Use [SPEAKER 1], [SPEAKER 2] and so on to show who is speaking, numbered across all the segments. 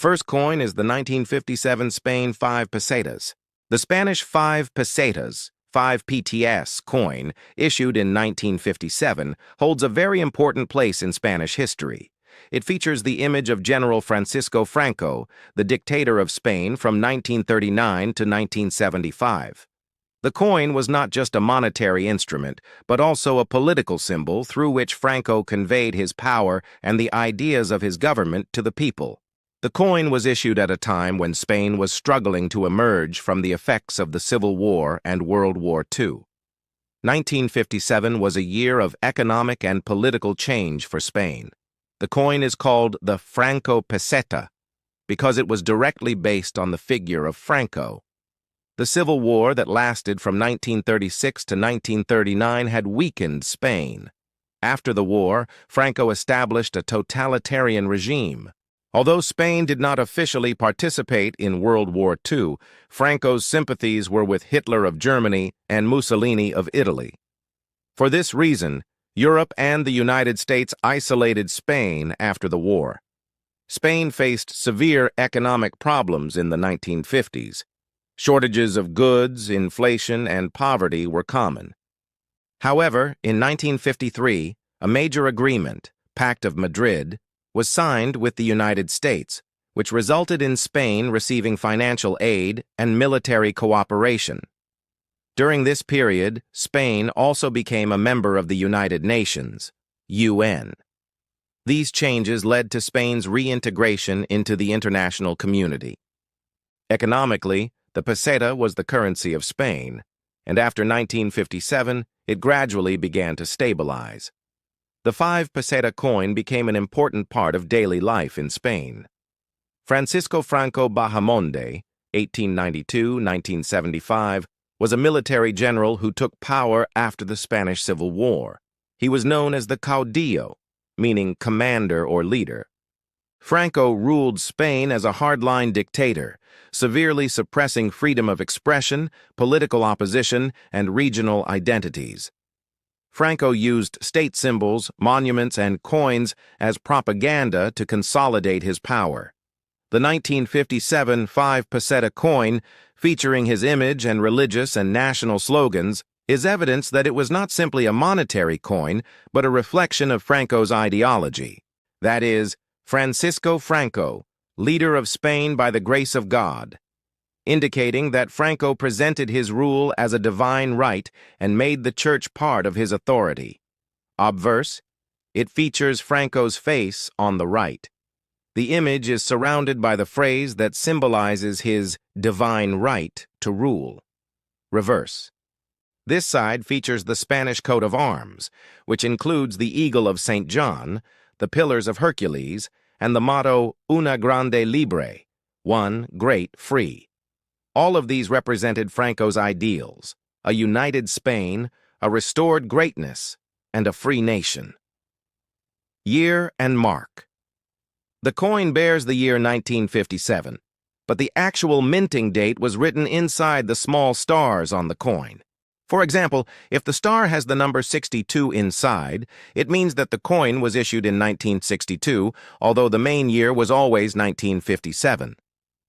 [SPEAKER 1] first coin is the 1957 Spain 5 pesetas. The Spanish 5 pesetas, 5 PTAS coin, issued in 1957, holds a very important place in Spanish history. It features the image of General Francisco Franco, the dictator of Spain from 1939 to 1975. The coin was not just a monetary instrument, but also a political symbol through which Franco conveyed his power and the ideas of his government to the people. The coin was issued at a time when Spain was struggling to emerge from the effects of the Civil War and World War II. 1957 was a year of economic and political change for Spain. The coin is called the Franco peseta because it was directly based on the figure of Franco. The Civil War that lasted from 1936 to 1939 had weakened Spain. After the war, Franco established a totalitarian regime. Although Spain did not officially participate in World War II, Franco's sympathies were with Hitler of Germany and Mussolini of Italy. For this reason, Europe and the United States isolated Spain after the war. Spain faced severe economic problems in the 1950s. Shortages of goods, inflation, and poverty were common. However, in 1953, a major agreement, Pact of Madrid, was signed with the United States, which resulted in Spain receiving financial aid and military cooperation. During this period, Spain also became a member of the United Nations, UN. These changes led to Spain's reintegration into the international community. Economically, the peseta was the currency of Spain, and after 1957, it gradually began to stabilize. The 5 peseta coin became an important part of daily life in Spain. Francisco Franco Bahamonde, 1892-1975, was a military general who took power after the Spanish Civil War. He was known as the Caudillo, meaning commander or leader. Franco ruled Spain as a hardline dictator, severely suppressing freedom of expression, political opposition, and regional identities. Franco used state symbols, monuments, and coins as propaganda to consolidate his power. The 1957 5 peseta coin, featuring his image and religious and national slogans, is evidence that it was not simply a monetary coin, but a reflection of Franco's ideology. That is, Francisco Franco, leader of Spain by the grace of God, indicating that Franco presented his rule as a divine right and made the church part of his authority. Obverse, it features Franco's face on the right. The image is surrounded by the phrase that symbolizes his divine right to rule. Reverse. This side features the Spanish coat of arms, which includes the eagle of St. John, the pillars of Hercules, and the motto Una Grande Libre, one great free. All of these represented Franco's ideals, a united Spain, a restored greatness, and a free nation. Year and mark. The coin bears the year 1957, but the actual minting date was written inside the small stars on the coin. For example, if the star has the number 62 inside, it means that the coin was issued in 1962, although the main year was always 1957.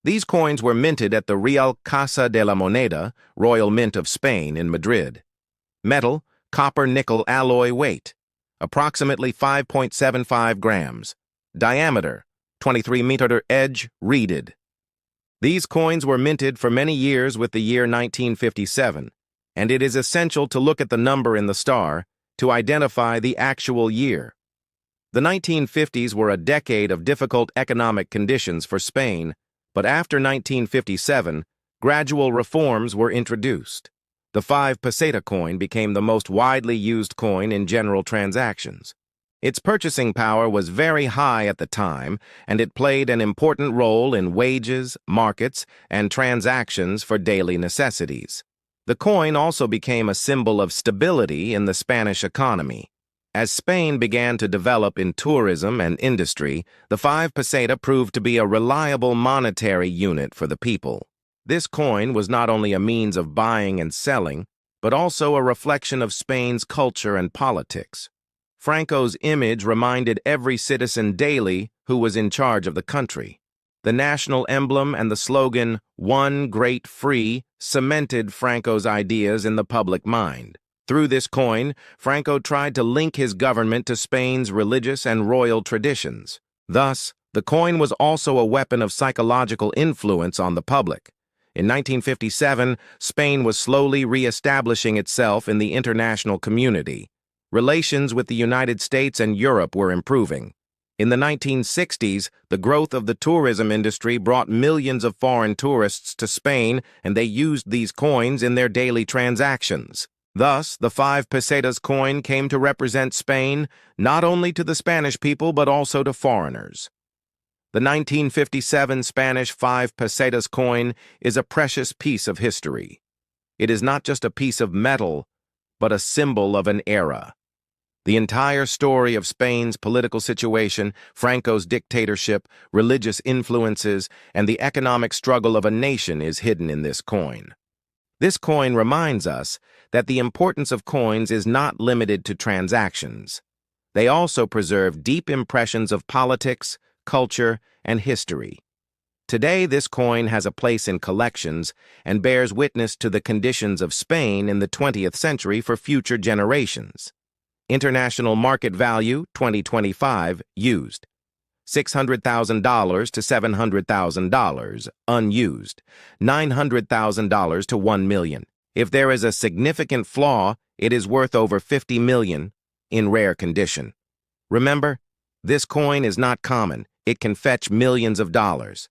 [SPEAKER 1] These coins were minted at the Real Casa de la Moneda, Royal Mint of Spain, in Madrid. Metal, copper-nickel alloy weight, approximately 5.75 grams. Diameter, 23 meter edge, reeded. These coins were minted for many years with the year 1957, and it is essential to look at the number in the star to identify the actual year. The 1950s were a decade of difficult economic conditions for Spain, but after 1957, gradual reforms were introduced. The 5 peseta coin became the most widely used coin in general transactions. Its purchasing power was very high at the time, and it played an important role in wages, markets, and transactions for daily necessities. The coin also became a symbol of stability in the Spanish economy. As Spain began to develop in tourism and industry, the 5 peseta proved to be a reliable monetary unit for the people. This coin was not only a means of buying and selling, but also a reflection of Spain's culture and politics. Franco's image reminded every citizen daily who was in charge of the country. The national emblem and the slogan, "One Great Free," cemented Franco's ideas in the public mind. Through this coin, Franco tried to link his government to Spain's religious and royal traditions. Thus, the coin was also a weapon of psychological influence on the public. In 1957, Spain was slowly re-establishing itself in the international community. Relations with the United States and Europe were improving. In the 1960s, the growth of the tourism industry brought millions of foreign tourists to Spain, and they used these coins in their daily transactions. Thus, the 5 pesetas coin came to represent Spain not only to the Spanish people but also to foreigners. The 1957 Spanish 5 pesetas coin is a precious piece of history. It is not just a piece of metal, but a symbol of an era. The entire story of Spain's political situation, Franco's dictatorship, religious influences, and the economic struggle of a nation is hidden in this coin. This coin reminds us that the importance of coins is not limited to transactions. They also preserve deep impressions of politics, culture, and history. Today, this coin has a place in collections and bears witness to the conditions of Spain in the 20th century for future generations. International market value, 2025, used. $600,000 to $700,000, unused. $900,000 to $1 million. If there is a significant flaw, it is worth over $50 million in rare condition. Remember, this coin is not common. It can fetch millions of dollars.